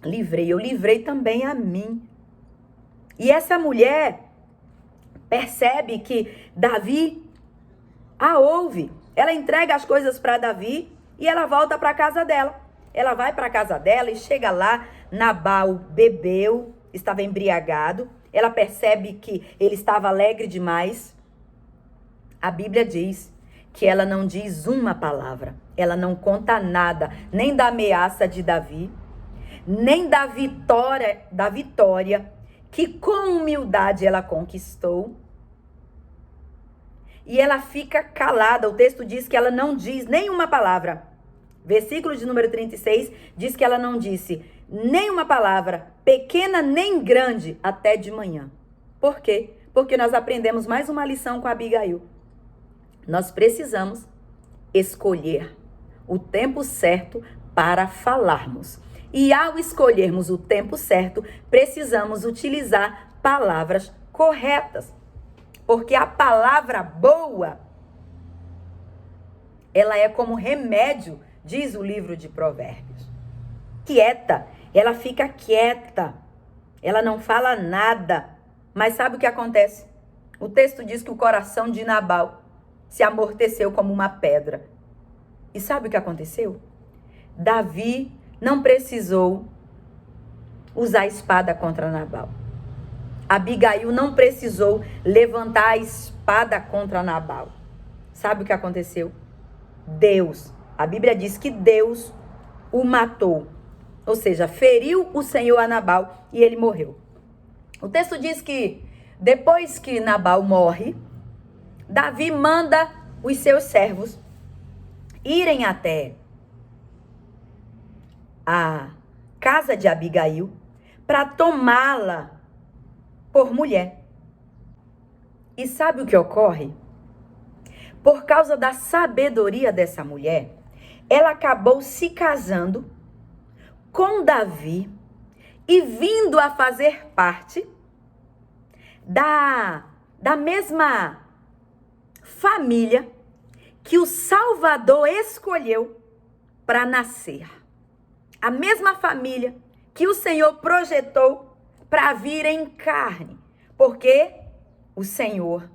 livrei também a mim. E essa mulher percebe que Davi a ouve. Ela entrega as coisas para Davi e ela volta para a casa dela. Ela vai para a casa dela e chega lá, Nabal bebeu, estava embriagado. Ela percebe que ele estava alegre demais. A Bíblia diz que ela não diz uma palavra. Ela não conta nada, nem da ameaça de Davi, nem da vitória que com humildade ela conquistou. E ela fica calada. O texto diz que ela não diz nenhuma palavra. Versículo de número 36 diz que ela não disse nem uma palavra, pequena nem grande, até de manhã. Por quê? Porque nós aprendemos mais uma lição com a Abigail. Nós precisamos escolher o tempo certo para falarmos. E ao escolhermos o tempo certo, precisamos utilizar palavras corretas. Porque a palavra boa, ela é como remédio, diz o livro de Provérbios. Quieta, ela fica quieta, ela não fala nada. Mas sabe o que acontece? O texto diz que o coração de Nabal se amorteceu como uma pedra. E sabe o que aconteceu? Davi não precisou usar a espada contra Nabal. Abigail não precisou levantar a espada contra Nabal. Sabe o que aconteceu? Deus, a Bíblia diz que Deus o matou. Ou seja, feriu o Senhor a Nabal e ele morreu. O texto diz que depois que Nabal morre, Davi manda os seus servos irem até a casa de Abigail para tomá-la por mulher. E sabe o que ocorre? Por causa da sabedoria dessa mulher, ela acabou se casando com Davi e vindo a fazer parte da mesma família que o Salvador escolheu para nascer. A mesma família que o Senhor projetou para vir em carne. Porque o Senhor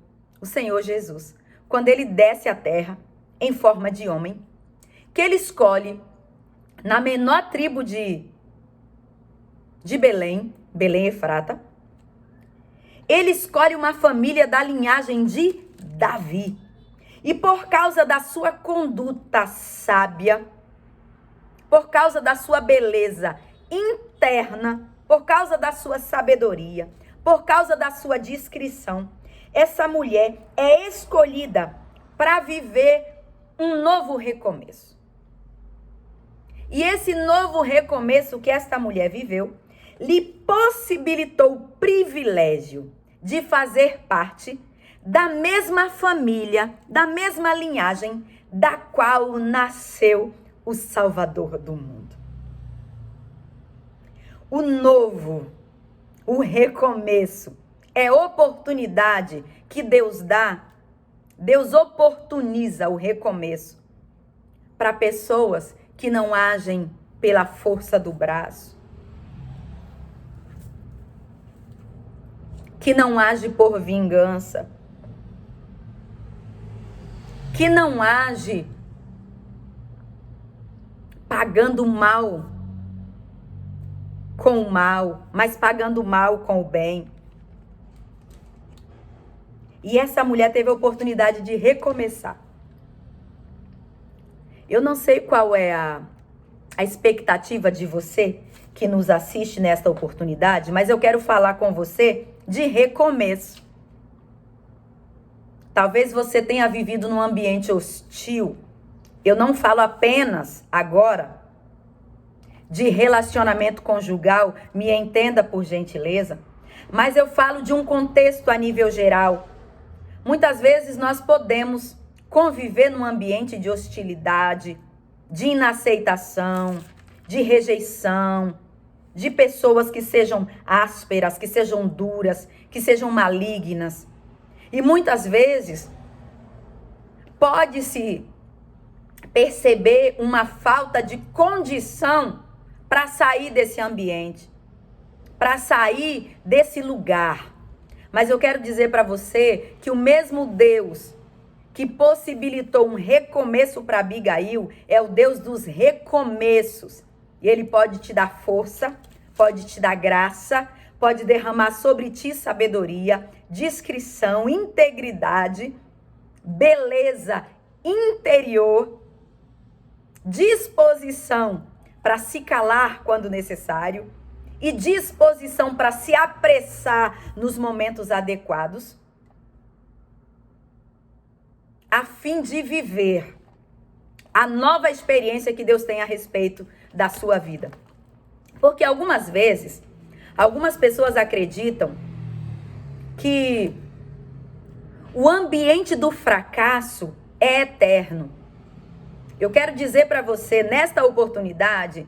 Jesus, quando ele desce à terra em forma de homem, que ele escolhe na menor tribo de Belém, Belém-Efrata, ele escolhe uma família da linhagem de Davi. E por causa da sua conduta sábia, por causa da sua beleza interna, por causa da sua sabedoria, por causa da sua discrição, essa mulher é escolhida para viver um novo recomeço. E esse novo recomeço que esta mulher viveu, lhe possibilitou o privilégio de fazer parte da mesma família, da mesma linhagem, da qual nasceu o Salvador do mundo. O novo, o recomeço, é oportunidade que Deus dá. Deus oportuniza o recomeço para pessoas que não agem pela força do braço, que não age por vingança, que não age pagando mal com o mal, mas pagando mal com o bem. E essa mulher teve a oportunidade de recomeçar. Eu não sei qual é a expectativa de você que nos assiste nesta oportunidade, mas eu quero falar com você de recomeço. Talvez você tenha vivido num ambiente hostil. Eu não falo apenas agora de relacionamento conjugal, me entenda por gentileza, mas eu falo de um contexto a nível geral. Muitas vezes nós podemos conviver num ambiente de hostilidade, de inaceitação, de rejeição, de pessoas que sejam ásperas, que sejam duras, que sejam malignas. E muitas vezes pode-se perceber uma falta de condição para sair desse ambiente, para sair desse lugar. Mas eu quero dizer para você que o mesmo Deus que possibilitou um recomeço para Abigail é o Deus dos recomeços. E ele pode te dar força, pode te dar graça, pode derramar sobre ti sabedoria, discrição, integridade, beleza interior, disposição para se calar quando necessário e disposição para se apressar nos momentos adequados, a fim de viver a nova experiência que Deus tem a respeito da sua vida. Porque algumas vezes, algumas pessoas acreditam que o ambiente do fracasso é eterno. Eu quero dizer para você, nesta oportunidade,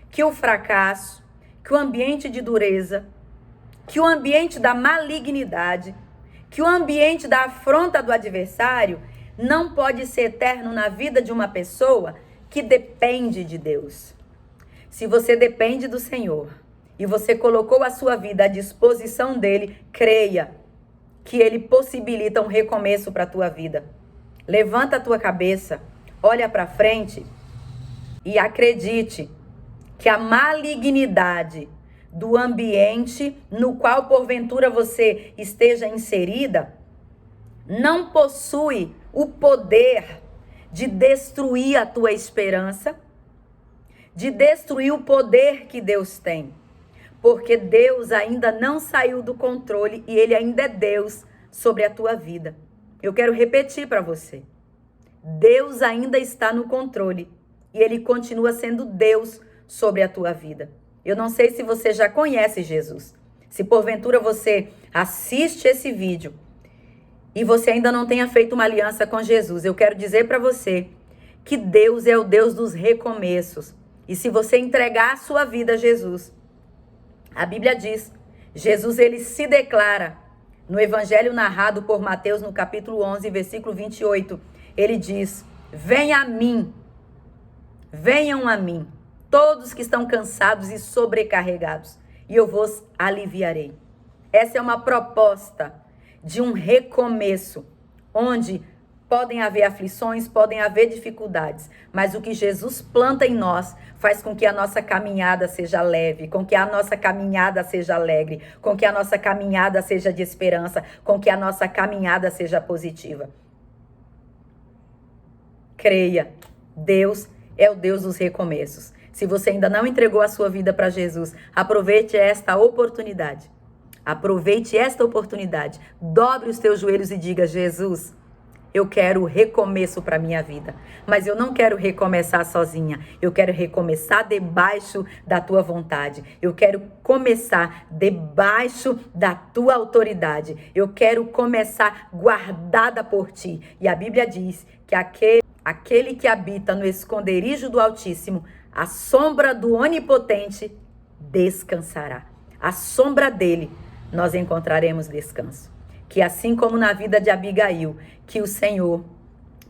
que o fracasso, que o ambiente de dureza, que o ambiente da malignidade, que o ambiente da afronta do adversário não pode ser eterno na vida de uma pessoa que depende de Deus. Se você depende do Senhor e você colocou a sua vida à disposição dele, creia que ele possibilita um recomeço para a tua vida. Levanta a tua cabeça, olha para frente e acredite que a malignidade do ambiente no qual porventura você esteja inserida não possui o poder de destruir a tua esperança, de destruir o poder que Deus tem. Porque Deus ainda não saiu do controle e Ele ainda é Deus sobre a tua vida. Eu quero repetir para você. Deus ainda está no controle e Ele continua sendo Deus sobre a tua vida. Eu não sei se você já conhece Jesus. Se porventura você assiste esse vídeo e você ainda não tenha feito uma aliança com Jesus, eu quero dizer para você que Deus é o Deus dos recomeços. E se você entregar a sua vida a Jesus, a Bíblia diz, Jesus ele se declara no evangelho narrado por Mateus no capítulo 11, versículo 28. Ele diz, venham a mim, todos que estão cansados e sobrecarregados, e eu vos aliviarei. Essa é uma proposta de um recomeço, onde podem haver aflições, podem haver dificuldades, mas o que Jesus planta em nós faz com que a nossa caminhada seja leve, com que a nossa caminhada seja alegre, com que a nossa caminhada seja de esperança, com que a nossa caminhada seja positiva. Creia, Deus é o Deus dos recomeços. Se você ainda não entregou a sua vida para Jesus, aproveite esta oportunidade. Aproveite esta oportunidade. Dobre os teus joelhos e diga, Jesus, eu quero recomeço para minha vida, mas eu não quero recomeçar sozinha. Eu quero recomeçar debaixo da tua vontade. Eu quero começar debaixo da tua autoridade. Eu quero começar guardada por ti. E a Bíblia diz que aquele que habita no esconderijo do Altíssimo, a sombra do Onipotente descansará. À sombra dele nós encontraremos descanso. Que assim como na vida de Abigail, que o Senhor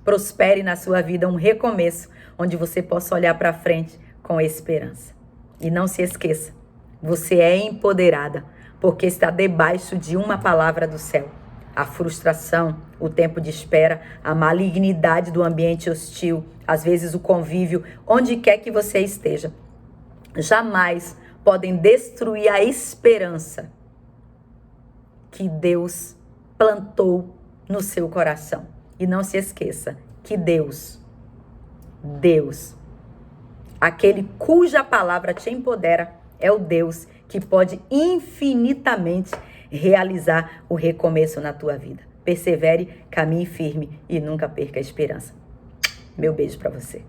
prospere na sua vida um recomeço, onde você possa olhar para frente com esperança. E não se esqueça, você é empoderada, porque está debaixo de uma palavra do céu. A frustração, o tempo de espera, a malignidade do ambiente hostil, às vezes o convívio, onde quer que você esteja, jamais podem destruir a esperança que Deus plantou no seu coração. E não se esqueça que Deus, aquele cuja palavra te empodera, é o Deus que pode infinitamente realizar o recomeço na tua vida. Persevere, caminhe firme e nunca perca a esperança. Meu beijo para você.